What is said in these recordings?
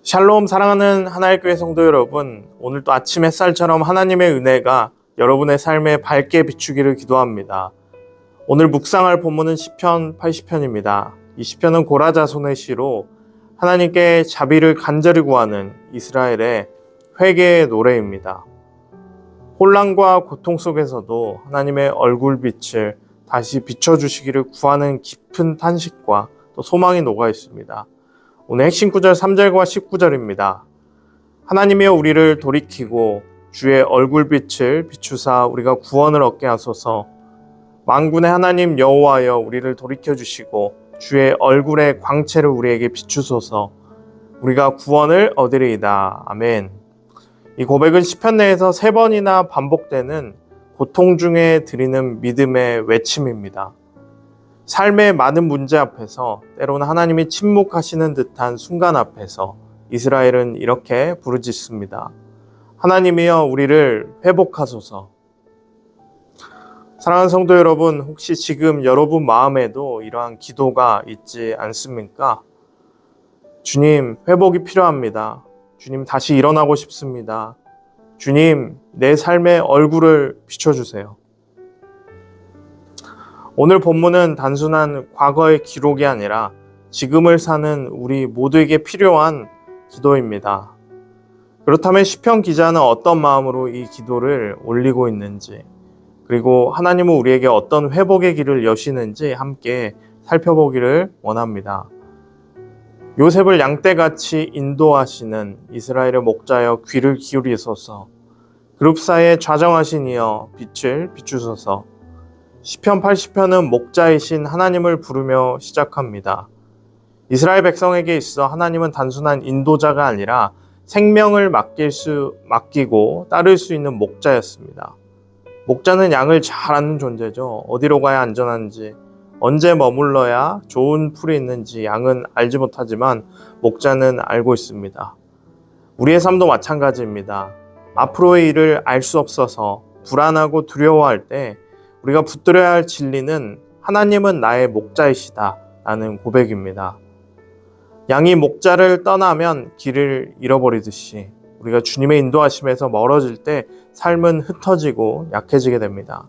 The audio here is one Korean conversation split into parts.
샬롬, 사랑하는 하나의 교회 성도 여러분, 오늘도 아침 햇살처럼 하나님의 은혜가 여러분의 삶에 밝게 비추기를 기도합니다. 오늘 묵상할 본문은 시편 80편입니다. 이 시편은 고라 자손의 시로 하나님께 자비를 간절히 구하는 이스라엘의 회개의 노래입니다. 혼란과 고통 속에서도 하나님의 얼굴빛을 다시 비춰주시기를 구하는 깊은 탄식과 또 소망이 녹아 있습니다. 오늘 핵심 구절 3절과 19절입니다. 하나님이여 우리를 돌이키고 주의 얼굴빛을 비추사 우리가 구원을 얻게 하소서. 만군의 하나님 여호와여 우리를 돌이켜주시고 주의 얼굴의 광채를 우리에게 비추소서. 우리가 구원을 얻으리이다. 아멘. 이 고백은 시편 내에서 3번이나 반복되는 고통 중에 드리는 믿음의 외침입니다. 삶의 많은 문제 앞에서 때로는 하나님이 침묵하시는 듯한 순간 앞에서 이스라엘은 이렇게 부르짖습니다. 하나님이여 우리를 회복하소서. 사랑하는 성도 여러분, 혹시 지금 여러분 마음에도 이러한 기도가 있지 않습니까? 주님, 회복이 필요합니다. 주님, 다시 일어나고 싶습니다. 주님, 내 삶의 얼굴을 비춰주세요. 오늘 본문은 단순한 과거의 기록이 아니라 지금을 사는 우리 모두에게 필요한 기도입니다. 그렇다면 시편 기자는 어떤 마음으로 이 기도를 올리고 있는지, 그리고 하나님은 우리에게 어떤 회복의 길을 여시는지 함께 살펴보기를 원합니다. 요셉을 양떼같이 인도하시는 이스라엘의 목자여 귀를 기울이소서. 그룹 사이에 좌정하신 이여 빛을 비추소서. 시편 80편은 목자이신 하나님을 부르며 시작합니다. 이스라엘 백성에게 있어 하나님은 단순한 인도자가 아니라 생명을 맡기고 따를 수 있는 목자였습니다. 목자는 양을 잘 아는 존재죠. 어디로 가야 안전한지, 언제 머물러야 좋은 풀이 있는지 양은 알지 못하지만 목자는 알고 있습니다. 우리의 삶도 마찬가지입니다. 앞으로의 일을 알 수 없어서 불안하고 두려워할 때 우리가 붙들어야 할 진리는 하나님은 나의 목자이시다 라는 고백입니다. 양이 목자를 떠나면 길을 잃어버리듯이 우리가 주님의 인도하심에서 멀어질 때 삶은 흩어지고 약해지게 됩니다.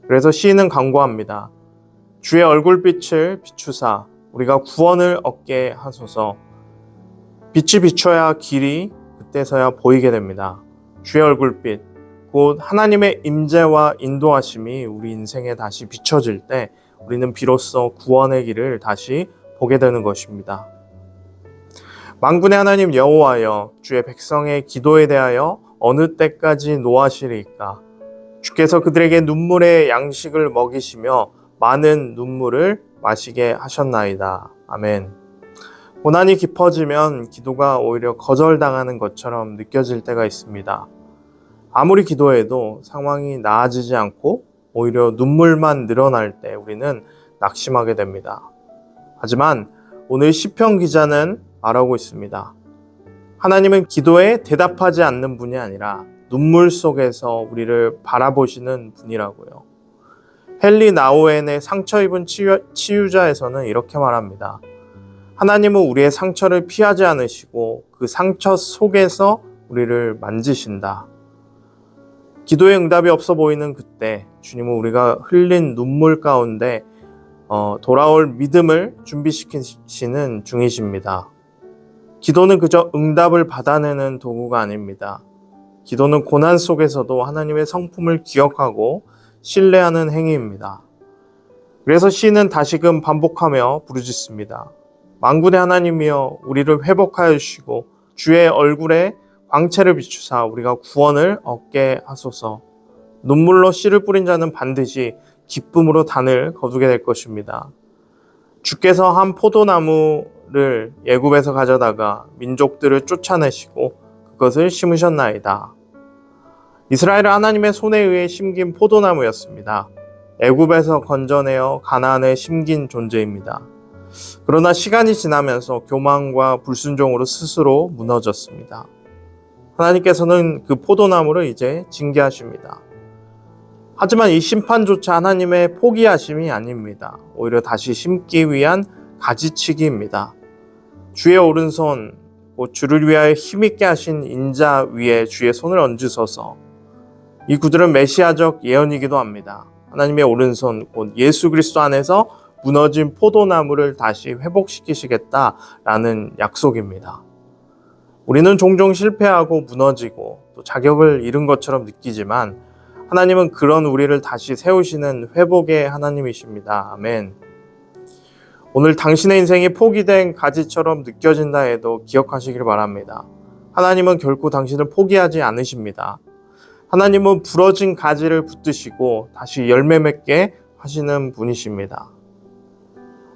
그래서 시인은 간구합니다. 주의 얼굴빛을 비추사 우리가 구원을 얻게 하소서. 빛이 비춰야 길이 그때서야 보이게 됩니다. 주의 얼굴빛, 곧 하나님의 임재와 인도하심이 우리 인생에 다시 비춰질 때 우리는 비로소 구원의 길을 다시 보게 되는 것입니다. 만군의 하나님 여호와여 주의 백성의 기도에 대하여 어느 때까지 노하시리까? 주께서 그들에게 눈물의 양식을 먹이시며 많은 눈물을 마시게 하셨나이다. 아멘. 고난이 깊어지면 기도가 오히려 거절당하는 것처럼 느껴질 때가 있습니다. 아무리 기도해도 상황이 나아지지 않고 오히려 눈물만 늘어날 때 우리는 낙심하게 됩니다. 하지만 오늘 시편 기자는 말하고 있습니다. 하나님은 기도에 대답하지 않는 분이 아니라 눈물 속에서 우리를 바라보시는 분이라고요. 헨리 나우엔의 상처 입은 치유자에서는 이렇게 말합니다. 하나님은 우리의 상처를 피하지 않으시고 그 상처 속에서 우리를 만지신다. 기도의 응답이 없어 보이는 그때 주님은 우리가 흘린 눈물 가운데 돌아올 믿음을 준비시키시는 중이십니다. 기도는 그저 응답을 받아내는 도구가 아닙니다. 기도는 고난 속에서도 하나님의 성품을 기억하고 신뢰하는 행위입니다. 그래서 시인은 다시금 반복하며 부르짖습니다. 만군의 하나님이여 우리를 회복하여 주시고 주의 얼굴에 광채를 비추사 우리가 구원을 얻게 하소서. 눈물로 씨를 뿌린 자는 반드시 기쁨으로 단을 거두게 될 것입니다. 주께서 한 포도나무를 애굽에서 가져다가 민족들을 쫓아내시고 그것을 심으셨나이다. 이스라엘은 하나님의 손에 의해 심긴 포도나무였습니다. 애굽에서 건져내어 가나안에 심긴 존재입니다. 그러나 시간이 지나면서 교만과 불순종으로 스스로 무너졌습니다. 하나님께서는 그 포도나무를 이제 징계하십니다. 하지만 이 심판조차 하나님의 포기하심이 아닙니다. 오히려 다시 심기 위한 가지치기입니다. 주의 오른손, 곧 주를 위하여 힘있게 하신 인자 위에 주의 손을 얹으소서. 이 구절은 메시아적 예언이기도 합니다. 하나님의 오른손, 곧 예수 그리스도 안에서 무너진 포도나무를 다시 회복시키시겠다라는 약속입니다. 우리는 종종 실패하고 무너지고 또 자격을 잃은 것처럼 느끼지만 하나님은 그런 우리를 다시 세우시는 회복의 하나님이십니다. 아멘. 오늘 당신의 인생이 포기된 가지처럼 느껴진다 해도 기억하시길 바랍니다. 하나님은 결코 당신을 포기하지 않으십니다. 하나님은 부러진 가지를 붙드시고 다시 열매 맺게 하시는 분이십니다.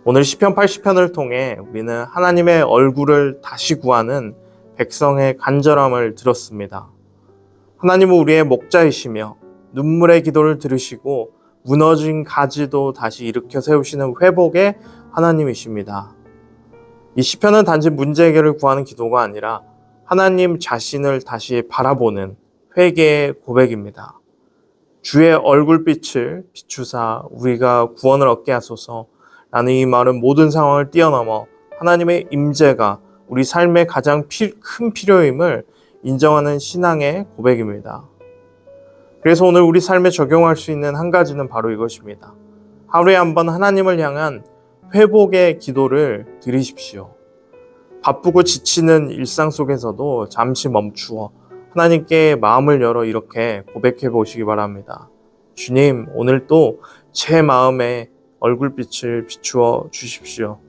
오늘 시편 80편을 통해 우리는 하나님의 얼굴을 다시 구하는 백성의 간절함을 들었습니다. 하나님은 우리의 목자이시며 눈물의 기도를 들으시고 무너진 가지도 다시 일으켜 세우시는 회복의 하나님이십니다. 이 시편은 단지 문제 해결을 구하는 기도가 아니라 하나님 자신을 다시 바라보는 회개의 고백입니다. 주의 얼굴빛을 비추사 우리가 구원을 얻게 하소서. 라는 이 말은 모든 상황을 뛰어넘어 하나님의 임재가 우리 삶의 가장 큰 필요임을 인정하는 신앙의 고백입니다. 그래서 오늘 우리 삶에 적용할 수 있는 한 가지는 바로 이것입니다. 하루에 한 번 하나님을 향한 회복의 기도를 드리십시오. 바쁘고 지치는 일상 속에서도 잠시 멈추어 하나님께 마음을 열어 이렇게 고백해 보시기 바랍니다. 주님, 오늘 또 제 마음에 얼굴빛을 비추어 주십시오.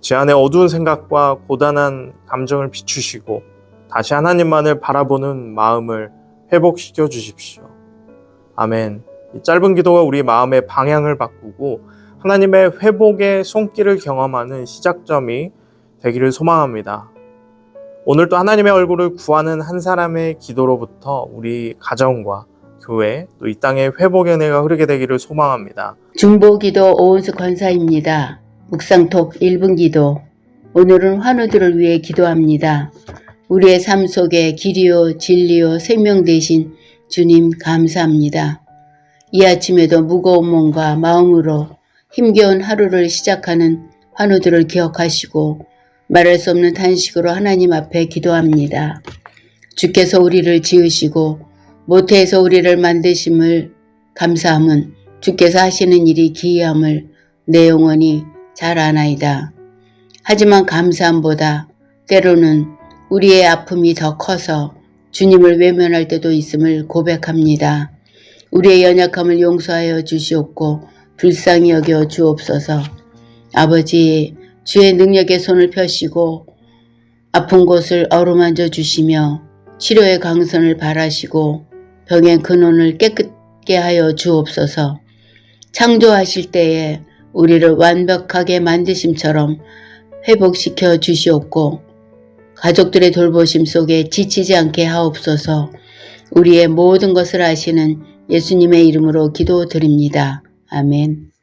제 안에 어두운 생각과 고단한 감정을 비추시고 다시 하나님만을 바라보는 마음을 회복시켜 주십시오. 아멘. 이 짧은 기도가 우리 마음의 방향을 바꾸고 하나님의 회복의 손길을 경험하는 시작점이 되기를 소망합니다. 오늘도 하나님의 얼굴을 구하는 한 사람의 기도로부터 우리 가정과 교회 또 이 땅의 회복의 은혜가 흐르게 되기를 소망합니다. 중보기도 오은수 권사입니다. 묵상톡 1분 기도. 오늘은 환우들을 위해 기도합니다. 우리의 삶 속에 길이요 진리요 생명 되신 주님 감사합니다. 이 아침에도 무거운 몸과 마음으로 힘겨운 하루를 시작하는 환우들을 기억하시고 말할 수 없는 탄식으로 하나님 앞에 기도합니다. 주께서 우리를 지으시고 모태에서 우리를 만드심을 감사함은 주께서 하시는 일이 기이함을 내 영혼이 잘 아나이다. 하지만 감사함보다 때로는 우리의 아픔이 더 커서 주님을 외면할 때도 있음을 고백합니다. 우리의 연약함을 용서하여 주시옵고 불쌍히 여겨 주옵소서. 아버지, 주의 능력의 손을 펴시고 아픈 곳을 어루만져 주시며 치료의 강선을 바라시고 병의 근원을 깨끗게 하여 주옵소서. 창조하실 때에 우리를 완벽하게 만드심처럼 회복시켜 주시옵고 가족들의 돌보심 속에 지치지 않게 하옵소서. 우리의 모든 것을 아시는 예수님의 이름으로 기도드립니다. 아멘.